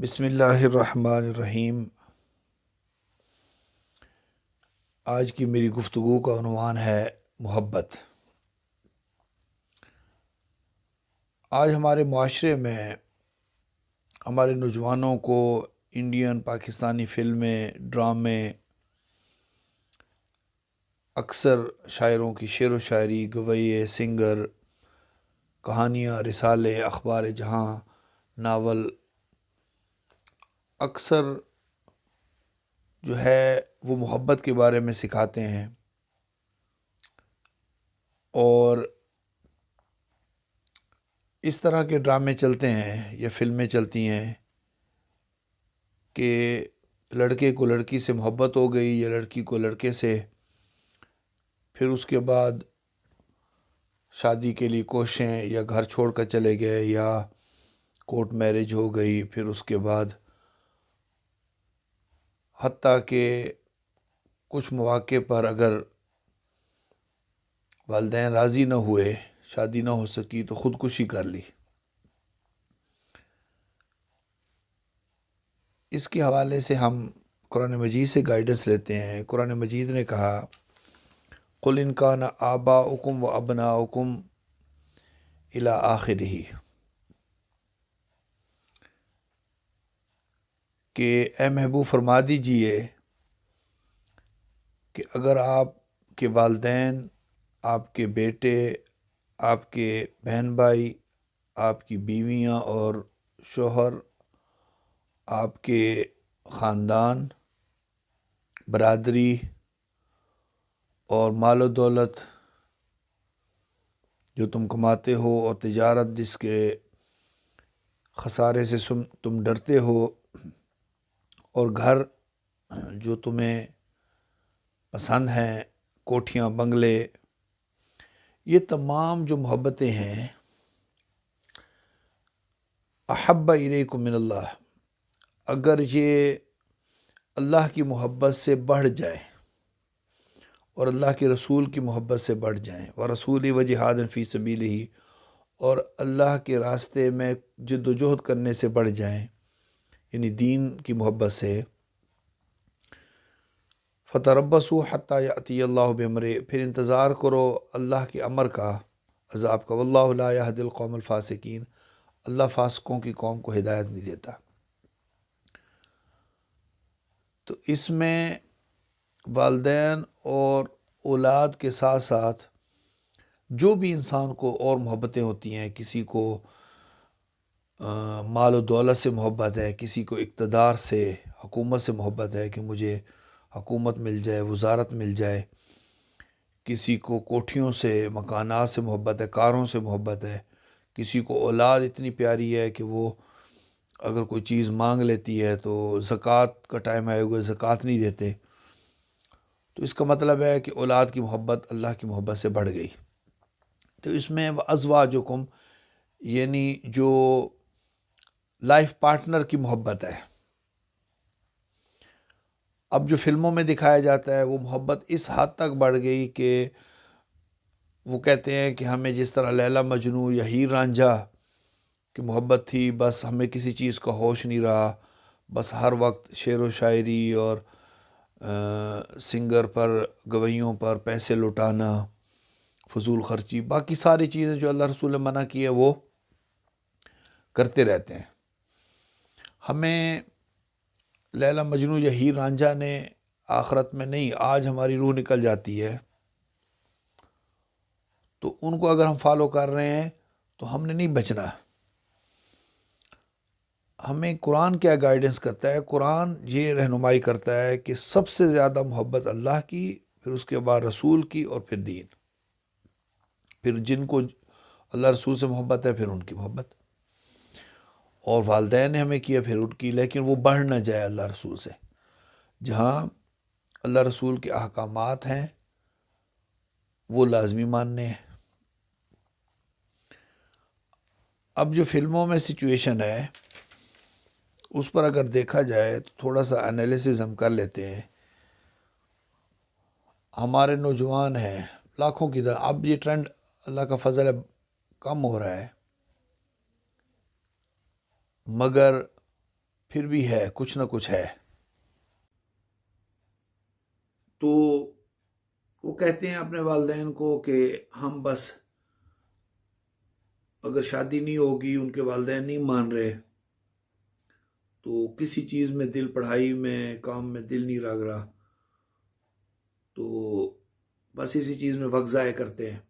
बिस्मिल्लाहिर्रहमानिर्रहीम। आज की मेरी गुफ्तगू का उन्वान है मोहब्बत। आज हमारे माशरे में हमारे नौजवानों को इंडियन पाकिस्तानी फ़िल्में, ड्रामे, अक्सर शायरों की शेर व शायरी, गवैये, सिंगर, कहानियाँ, रिसाले, अखबार जहाँ, नावल अक्सर जो है वो मोहब्बत के बारे में सिखाते हैं। और इस तरह के ड्रामे चलते हैं या फ़िल्में चलती हैं कि लड़के को लड़की से मोहब्बत हो गई या लड़की को लड़के से, फिर उसके बाद शादी के लिए कोशिशें, या घर छोड़कर चले गए, या कोर्ट मैरिज हो गई। फिर उसके बाद हत्ता के कुछ मौक़े पर अगर वालिदैन राज़ी न हुए, शादी न हो सकी, तो ख़ुदकुशी कर ली। इसके हवाले से हम कुरान मजीद से गाइडेंस लेते हैं। कुरान मजीद ने कहा, कुल इन कान आबाउकुम व अबनाउकुम इला आखिरिही, कि ए महबूब फरमा दीजिए कि अगर आपके वालिदैन, आपके बेटे, आपके बहन भाई, आपकी बीवियाँ और शोहर, आपके ख़ानदान, बरादरी और मालो दौलत जो तुम कमाते हो, और तिजारत जिसके खसारे से तुम डरते हो, और घर जो तुम्हें पसंद हैं, कोठियाँ, बंगले, ये तमाम जो मोहब्बतें हैं, अहब्बा इलैकुम मिनल्लाह, अगर ये अल्लाह की मोहब्बत से बढ़ जाए और अल्लाह के रसूल की मोहब्बत से बढ़ जाएं, व रसूली व जिहादन फ़ी सबीलिही, और अल्लाह के रास्ते में जद्दोजहद करने से बढ़ जाएं, यानी दीन की मोहब्बत से, फ़तरब्बसू हत्ता याती अल्लाहु बिअम्रिही, फिर इंतज़ार करो अल्लाह के अमर का, अज़ाब का। वल्लाहु ला यहदिल कौमल फ़ासिकीन, अल्लाह फासिकों की कौम को हिदायत नहीं देता। तो इसमें वालिदैन और औलाद के साथ साथ जो भी इंसान को और मोहब्बतें होती हैं, किसी को माल और दौलत से मोहब्बत है, किसी को इक़्तिदार से, हुकूमत से मोहब्बत है कि मुझे हुकूमत मिल जाए, वज़ारत मिल जाए, किसी को कोठियों से, मकानात से मोहब्बत है, कारों से मोहब्बत है, किसी को औलाद इतनी प्यारी है कि वो अगर कोई चीज़ मांग लेती है तो ज़कात का टाइम आए हुए ज़कात नहीं देते। तो इसका मतलब है कि औलाद की मोहब्बत अल्लाह की मोहब्बत से बढ़ गई। तो इसमें अज़वाजुकुम, यानी जो लाइफ पार्टनर की मोहब्बत है, अब जो फ़िल्मों में दिखाया जाता है वो मोहब्बत इस हद तक बढ़ गई कि वो कहते हैं कि हमें जिस तरह लैला मजनू या हीर रांझा की मोहब्बत थी, बस हमें किसी चीज़ का होश नहीं रहा, बस हर वक्त शेर व शायरी और सिंगर पर, गवैयों पर पैसे लुटाना, फजूल ख़र्ची, बाकी सारी चीज़ें जो अल्लाह रसूल ने मना की है वो करते रहते हैं। हमें लैला मजनू या हीर रांझा ने आखरत में नहीं, आज हमारी रूह निकल जाती है, तो उनको अगर हम फॉलो कर रहे हैं तो हमने नहीं बचना। हमें कुरान क्या गाइडेंस करता है? कुरान ये रहनुमाई करता है कि सबसे ज़्यादा मोहब्बत अल्लाह की, फिर उसके बाद रसूल की, और फिर दीन, फिर जिनको अल्लाह रसूल से मोहब्बत है फिर उनकी मोहब्बत, और वालिदैन ने हमें किया फिर उनकी, लेकिन वो बढ़ ना जाए अल्लाह रसूल से। जहाँ अल्लाह रसूल के अहकामात हैं वो लाजमी मानने हैं। अब जो फ़िल्मों में सिचुएशन है उस पर अगर देखा जाए तो थोड़ा सा एनालिसिस हम कर लेते हैं। हमारे नौजवान हैं लाखों की तरह, अब ये ट्रेंड अल्लाह का फ़ज़ल है कम हो रहा है, मगर फिर भी है, कुछ ना कुछ है। तो वो कहते हैं अपने वालिदैन को कि हम बस, अगर शादी नहीं होगी, उनके वालिदैन नहीं मान रहे, तो किसी चीज़ में दिल, पढ़ाई में, काम में दिल नहीं लग रहा, तो बस इसी चीज़ में वक्त ज़ाय करते हैं।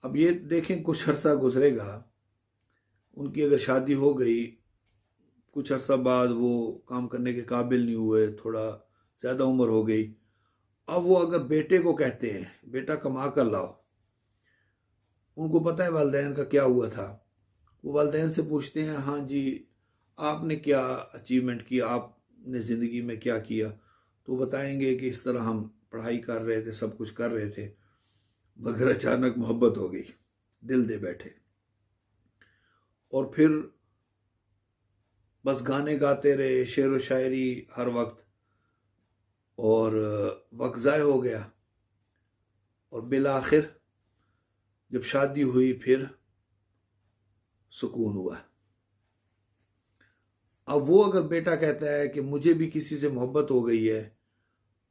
अब ये देखें, कुछ अरसा गुजरेगा, उनकी अगर शादी हो गई, कुछ अरसा बाद वो काम करने के काबिल नहीं हुए, थोड़ा ज़्यादा उम्र हो गई, अब वो अगर बेटे को कहते हैं बेटा कमा कर लाओ, उनको पता है वालिदैन का क्या हुआ था, वो वालिदैन से पूछते हैं हाँ जी आपने क्या अचीवमेंट किया, आपने ज़िंदगी में क्या किया, तो बताएंगे कि इस तरह हम पढ़ाई कर रहे थे, सब कुछ कर रहे थे, मगर अचानक मोहब्बत हो गई, दिल दे बैठे, और फिर बस गाने गाते रहे, शेर व शायरी हर वक्त, और वक्त ज़ाय हो गया, और बिल आखिर जब शादी हुई फिर सुकून हुआ। अब वो अगर बेटा कहता है कि मुझे भी किसी से मोहब्बत हो गई है,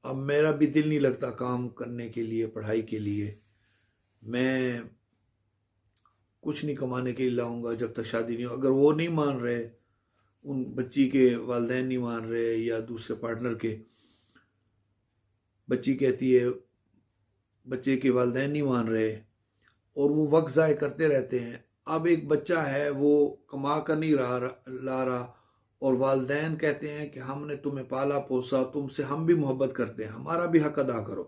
अब मेरा भी दिल नहीं लगता काम करने के लिए, पढ़ाई के लिए, मैं कुछ नहीं कमाने के लिए लाऊंगा जब तक शादी नहीं हो, अगर वो नहीं मान रहे, उन बच्ची के वालिदैन नहीं मान रहे, या दूसरे पार्टनर के, बच्ची कहती है बच्चे के वालिदैन नहीं मान रहे, और वो वक्त ज़ाय करते रहते हैं, अब एक बच्चा है वो कमा कर नहीं ला रहा, और वालिदैन कहते हैं कि हमने तुम्हें पाला पोसा, तुमसे हम भी मोहब्बत करते हैं, हमारा भी हक अदा करो,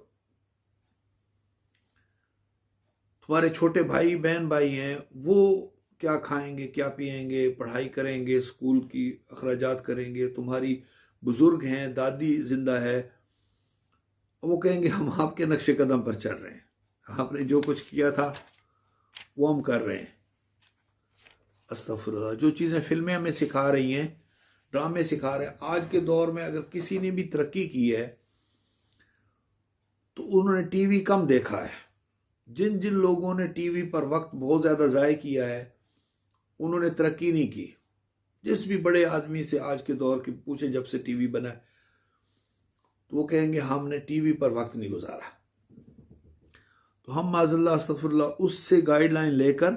तुम्हारे छोटे भाई बहन भाई हैं, वो क्या खाएंगे, क्या पिएंगे, पढ़ाई करेंगे, स्कूल की अखराजात करेंगे, तुम्हारी बुजुर्ग हैं, दादी जिंदा है, वो कहेंगे हम आपके नक्शे कदम पर चल रहे हैं, आपने जो कुछ किया था वो हम कर रहे हैं। अस्तगफुरुल्लाह। जो चीज़ें फिल्में हमें सिखा रही हैं, ड्रामे सिखा रहे हैं, आज के दौर में अगर किसी ने भी तरक्की की है तो उन्होंने टीवी कम देखा है। जिन जिन लोगों ने टीवी पर वक्त बहुत ज़्यादा ज़ाय किया है, उन्होंने तरक्की नहीं की। जिस भी बड़े आदमी से आज के दौर के पूछे जब से टीवी बना है, तो वो कहेंगे हमने टीवी पर वक्त नहीं गुजारा। तो हम माज़ल्लाह अस्तगफुरुल्लाह उससे गाइडलाइन लेकर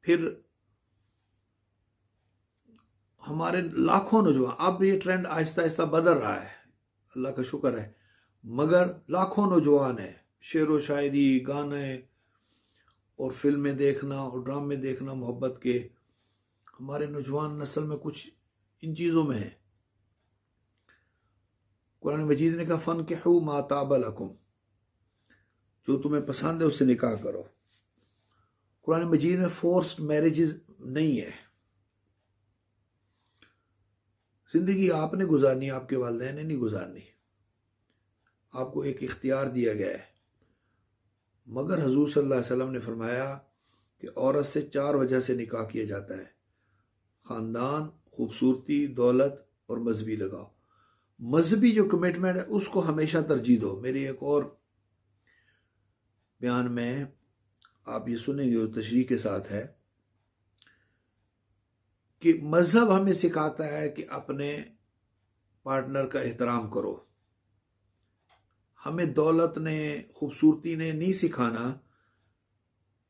फिर हमारे लाखों नौजवान, अब ये ट्रेंड आहिस्ता आहिस्ता बदल रहा है, अल्लाह का शुक्र है, मगर लाखों नौजवान है, शेर व शायरी, गाने और फिल्में देखना और ड्रामे देखना मोहब्बत के, हमारे नौजवान नस्ल में कुछ इन चीज़ों में है। कुरान मजीद ने कहा फनकिहू मा ताब लकुम, जो तुम्हें पसंद है उससे निकाह करो। कुरान मजीद में फोर्स्ड मैरिजेस नहीं है। जिंदगी आपने गुजारनी, आपके वालिदैन ने नहीं गुजारनी, आपको एक इख्तियार दिया गया है। मगर हजूर सल्लल्लाहु अलैहि वसल्लम ने फरमाया कि औरत से 4 वजह से निकाह किया जाता है: ख़ानदान, खूबसूरती, दौलत और मजहबी लगाव। मजहबी जो कमिटमेंट है उसको हमेशा तरजीह दो। मेरी एक और बयान में आप ये सुनेंगे जो तशरीह के साथ है कि मजहब हमें सिखाता है कि अपने पार्टनर का एहतराम करो। हमें दौलत ने, खूबसूरती ने नहीं सिखाना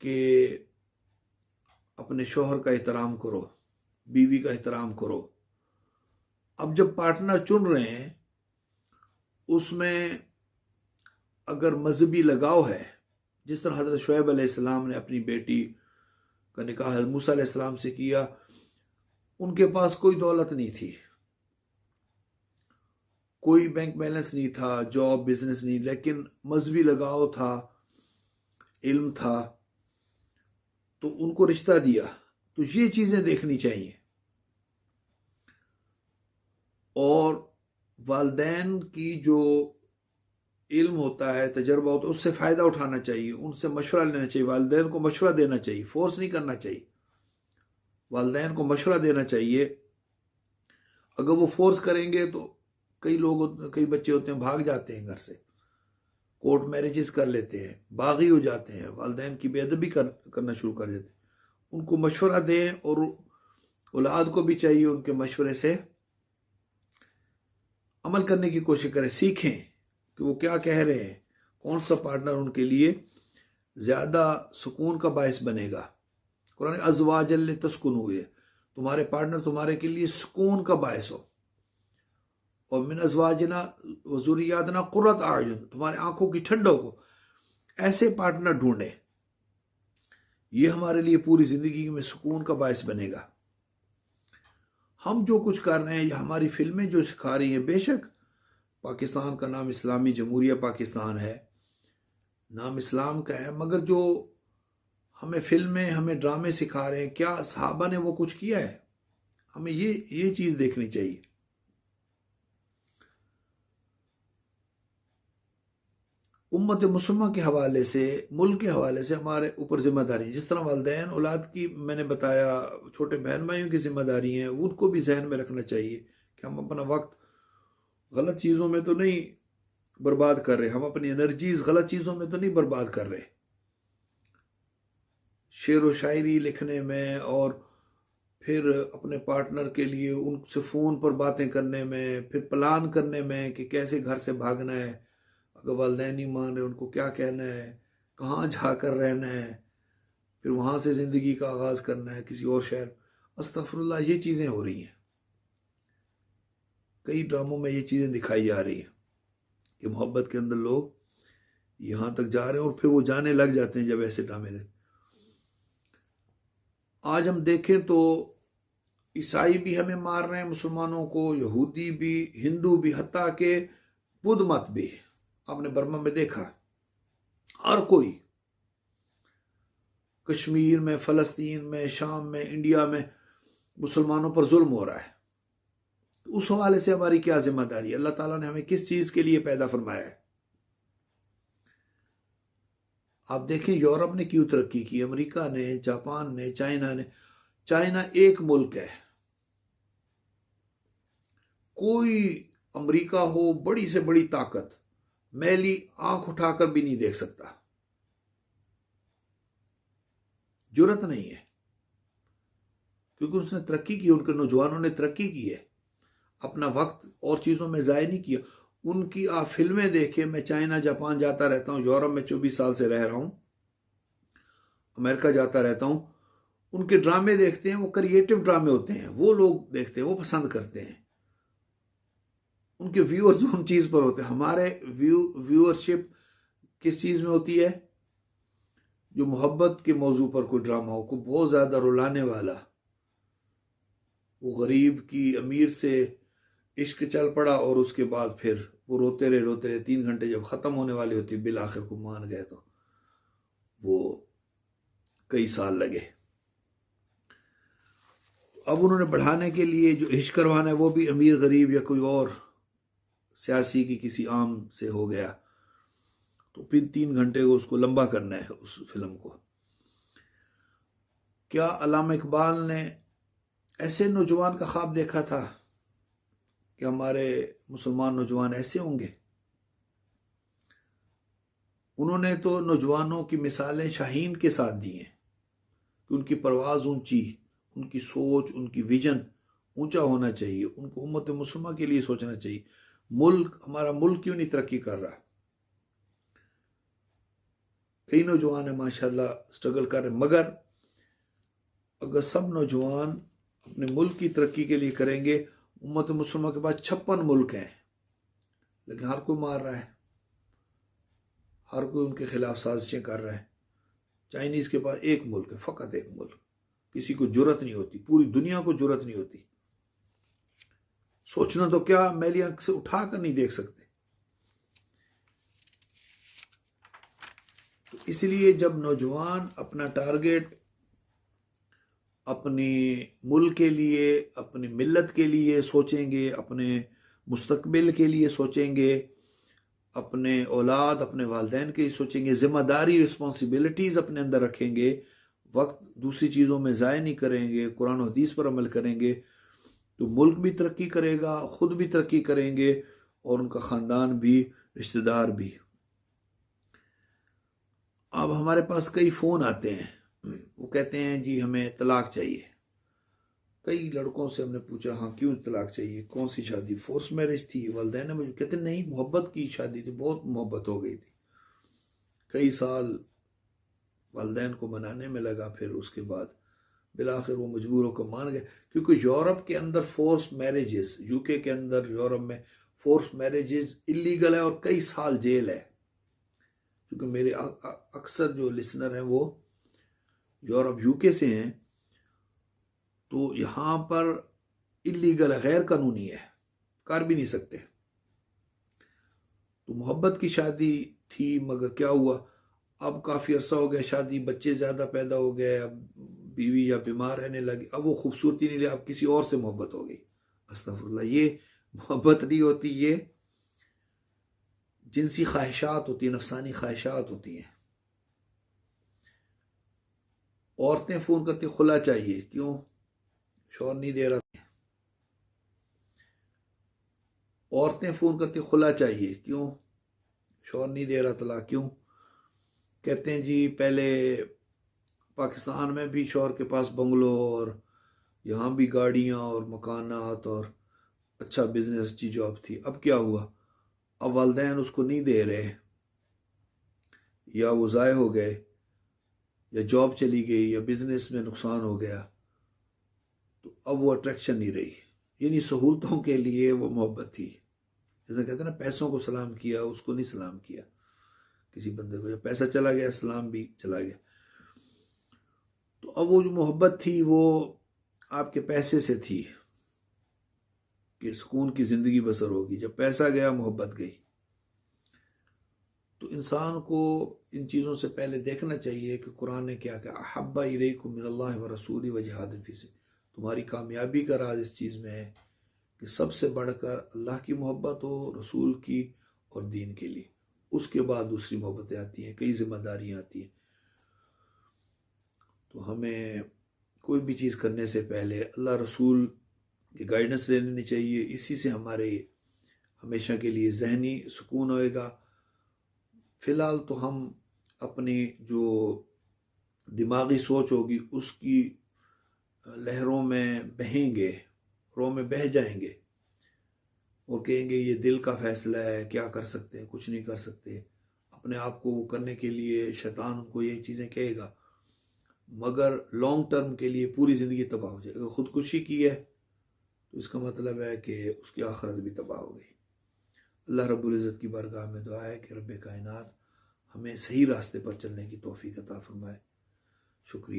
कि अपने शोहर का एहतराम करो, बीवी का एहतराम करो। अब जब पार्टनर चुन रहे हैं उसमें अगर मजहबी लगाव है, जिस तरह हज़रत शुएब अलैहिस्सलाम ने अपनी बेटी का निकाह हज़रत मूसा अलैहिस्सलाम से किया, उनके पास कोई दौलत नहीं थी, कोई बैंक बैलेंस नहीं था, जॉब बिजनेस नहीं, लेकिन मजहबी लगाव था, इल्म था, तो उनको रिश्ता दिया। तो ये चीज़ें देखनी चाहिए, और वालिदैन की जो इल्म होता है, तजर्बा होता है, उससे फ़ायदा उठाना चाहिए, उनसे मशवरा लेना चाहिए, वालिदैन को मशवरा देना चाहिए, फोर्स नहीं करना चाहिए, वालिदैन को मशवरा देना चाहिए। अगर वो फोर्स करेंगे तो कई बच्चे होते हैं भाग जाते हैं घर से, कोर्ट मैरिजेस कर लेते हैं, बागी हो जाते हैं, वालिदैन की बेअदबी करना शुरू कर देते हैं। उनको मशवरा दें और औलाद को भी चाहिए उनके मशवरे से अमल करने की कोशिश करें, सीखें कि वो क्या कह रहे हैं, कौन सा पार्टनर उनके लिए ज़्यादा सुकून का बायस बनेगा। कुरान अज़वाजल तस्कुनू है, तुम्हारे पार्टनर तुम्हारे के लिए सुकून का बायस हो। और मिन अज़वाजना वज़ुरियातना कुर्रत आयुन, तुम्हारे आंखों की ठंडक हो। ऐसे पार्टनर ढूंढे, ये हमारे लिए पूरी ज़िंदगी में सुकून का बायस बनेगा। हम जो कुछ कर रहे हैं या हमारी फिल्में जो सिखा रही हैं, बेशक पाकिस्तान का नाम इस्लामी जमहूरिया पाकिस्तान है, नाम इस्लाम का है, मगर जो हमें फिल्में हमें ड्रामे सिखा रहे हैं, क्या सहाबा ने वो कुछ किया है? हमें ये चीज़ देखनी चाहिए। उम्मत मुसलमान के हवाले से, मुल्क के हवाले से हमारे ऊपर जिम्मेदारी है। जिस तरह वालिदैन औलाद की मैंने बताया, छोटे बहन भाइयों की जिम्मेदारी है, उनको भी जहन में रखना चाहिए कि हम अपना वक्त गलत चीज़ों में तो नहीं बर्बाद कर रहे, हम अपनी एनर्जीज गलत चीज़ों में तो नहीं बर्बाद कर रहे। शेर व शायरी लिखने में और फिर अपने पार्टनर के लिए उनसे फ़ोन पर बातें करने में, फिर प्लान करने में कि कैसे घर से भागना है, अगर वालिदैन नहीं मान रहे उनको क्या कहना है, कहाँ जाकर रहना है, फिर वहाँ से ज़िंदगी का आगाज़ करना है किसी और शहर। अस्तगफिरुल्लाह, ये चीज़ें हो रही हैं। कई ड्रामों में ये चीज़ें दिखाई जा रही हैं कि मोहब्बत के अंदर लोग यहाँ तक जा रहे हैं और फिर वो जाने लग जाते हैं जब ऐसे ड्रामे देख। आज हम देखें तो ईसाई भी हमें मार रहे हैं, मुसलमानों को, यहूदी भी, हिंदू भी, हत्ता के बुद्ध मत भी। आपने बर्मा में देखा, हर कोई, कश्मीर में, फ़लस्तीन में, शाम में, इंडिया में मुसलमानों पर जुल्म हो रहा है। तो उस हवाले से हमारी क्या जिम्मेदारी है? अल्लाह ताला ने हमें किस चीज़ के लिए पैदा फरमाया है? आप देखें यूरोप ने क्यों तरक्की की, अमेरिका ने, जापान ने, चाइना ने। चाइना एक मुल्क है, कोई अमेरिका हो बड़ी से बड़ी ताकत, मैली आंख उठाकर भी नहीं देख सकता, जुर्रत नहीं है, क्योंकि उसने तरक्की की, उनके नौजवानों ने तरक्की की है, अपना वक्त और चीज़ों में ज़ाय नहीं किया। उनकी आप फिल्में देखें, मैं चाइना जापान जाता रहता हूँ, यूरोप में 24 साल से रह रहा हूँ, अमेरिका जाता रहता हूँ, उनके ड्रामे देखते हैं, वो क्रिएटिव ड्रामे होते हैं, वो लोग देखते हैं, वो पसंद करते हैं, उनके व्यूअर्स उन चीज़ पर होते हैं। हमारे व्यूअरशिप किस चीज़ में होती है? जो मोहब्बत के मौजू पर कोई ड्रामा हो, कोई बहुत ज़्यादा रुलाने वाला, वो गरीब की अमीर से इश्क चल पड़ा और उसके बाद फिर वो रोते रहे 3 घंटे जब ख़त्म होने वाली होती, बिल आखिर को मान गए तो वो कई साल लगे। अब उन्होंने बढ़ाने के लिए जो इश्क करवाना है वो भी अमीर गरीब या कोई और सियासी की किसी आम से हो गया, तो फिर 3 घंटे को उसको लंबा करना है उस फिल्म को। क्या अल्लामा इकबाल ने ऐसे नौजवान का ख्वाब देखा था कि हमारे मुसलमान नौजवान ऐसे होंगे? उन्होंने तो नौजवानों की मिसालें शाहीन के साथ दी हैं कि उनकी परवाज़ ऊंची, उनकी सोच, उनकी विजन ऊंचा होना चाहिए, उनको उम्मत मुसलमान के लिए सोचना चाहिए। हमारा मुल्क क्यों नहीं तरक्की कर रहा? कई नौजवान है माशाल्लाह स्ट्रगल कर रहे, मगर अगर सब नौजवान अपने मुल्क की तरक्की के लिए करेंगे, उम्मत मुसलमान के पास 56 मुल्क हैं, लेकिन हर कोई मार रहा है, हर कोई उनके खिलाफ साजिशें कर रहा है। चाइनीज़ के पास एक मुल्क है, फ़कत एक मुल्क, किसी को जुर्रत नहीं होती, पूरी दुनिया को जुर्रत नहीं होती, सोचना तो क्या, मैली आंख से उठा कर नहीं देख सकते। तो इसलिए जब नौजवान अपना टारगेट अपने मुल्क के लिए, अपनी मिल्लत के लिए सोचेंगे, अपने मुस्तकबिल के लिए सोचेंगे, अपने औलाद, अपने वालिदैन के लिए सोचेंगे, ज़िम्मेदारी, रिस्पॉन्सिबिलिटीज़ अपने अंदर रखेंगे, वक्त दूसरी चीज़ों में ज़ाय नहीं करेंगे, कुरान और हदीस पर अमल करेंगे, तो मुल्क भी तरक्की करेगा, ख़ुद भी तरक्की करेंगे और उनका ख़ानदान भी, रिश्तेदार भी। अब हमारे पास कई फ़ोन आते हैं, वो कहते हैं जी हमें तलाक चाहिए। कई लड़कों से हमने पूछा, हाँ क्यों तलाक चाहिए, कौन सी शादी, फोर्स मैरिज थी, वालिदैन ने मुझे कहते नहीं मोहब्बत की शादी थी, बहुत मोहब्बत हो गई थी। कई साल वालिदैन को मनाने में लगा, फिर उसके बाद बिलाखिर वो मजबूर होकर मान गए, क्योंकि यूरोप के अंदर फोर्स मैरिजेस, यूके के अंदर यूरोप में फोर्स मैरिजेस इलीगल है और कई साल जेल है। क्योंकि मेरे अक्सर जो लिसनर हैं वो यूरोप यूके से हैं, तो यहाँ पर इलीगल है, गैर कानूनी है, कर भी नहीं सकते। तो मोहब्बत की शादी थी, मगर क्या हुआ, अब काफ़ी अरसा हो गया शादी, बच्चे ज़्यादा पैदा हो गए, अब बीवी या बीमार रहने लगी, अब वो खूबसूरती नहीं रही, अब किसी और से मोहब्बत हो गई। अस्तगफुरुल्लाह, ये मोहब्बत नहीं होती, ये जिनसी ख्वाहिशात होती है, नफसानी ख्वाहिशात होती हैं। औरतें फ़ोन करती खुला चाहिए, क्यों, शौहर नहीं दे रहा। औरतें फ़ोन करती खुला चाहिए, क्यों, शौहर नहीं दे रहा तलाक, क्यों। कहते हैं जी पहले पाकिस्तान में भी शौहर के पास बंगलो और यहाँ भी गाड़ियाँ और मकानात और अच्छा बिजनेस, अच्छी जॉब थी। अब क्या हुआ, अब वालिदैन उसको नहीं दे रहे, या वो ज़ाय हो गए, या जॉब चली गई, या बिजनेस में नुकसान हो गया, तो अब वो अट्रैक्शन नहीं रही। यानी सहूलतों के लिए वो मोहब्बत थी। जैसे कहते हैं ना, पैसों को सलाम किया, उसको नहीं सलाम किया किसी बंदे को, जब पैसा चला गया सलाम भी चला गया। तो अब वो जो मोहब्बत थी वो आपके पैसे से थी कि सुकून की ज़िंदगी बसर होगी, जब पैसा गया मोहब्बत गई। तो इंसान को इन चीज़ों से पहले देखना चाहिए कि कुरान ने क्या कहा, अहब्बा इलैकुम मिनल्लाहि व रसूलिही व जिहादिन फी सबिलिही। तुम्हारी कामयाबी का राज इस चीज़ में है कि सबसे बढ़कर अल्लाह की मोहब्बत हो, रसूल की और दीन के लिए। उसके बाद दूसरी मोहब्बतें आती हैं, कई जिम्मेदारियाँ आती हैं। तो हमें कोई भी चीज़ करने से पहले अल्लाह रसूल की गाइडेंस लेनी चाहिए। इसी से हमारे हमेशा के लिए जहनी सुकून होएगा। फ़िलहाल तो हम अपनी जो दिमागी सोच होगी उसकी लहरों में बहेंगे, रो में बह जाएंगे और कहेंगे ये दिल का फैसला है, क्या कर सकते हैं, कुछ नहीं कर सकते। अपने आप को करने के लिए शैतान उनको ये चीज़ें कहेगा, मगर लॉन्ग टर्म के लिए पूरी ज़िंदगी तबाह हो जाएगी। अगर ख़ुदकुशी की है तो इसका मतलब है कि उसकी आखिरत भी तबाह हो गई। अल्लाह रब्बुल इज़्ज़त की बारगाह में दुआ है कि रब्बे कायनात हमें सही रास्ते पर चलने की तौफीक अता फरमाए। शुक्रिया।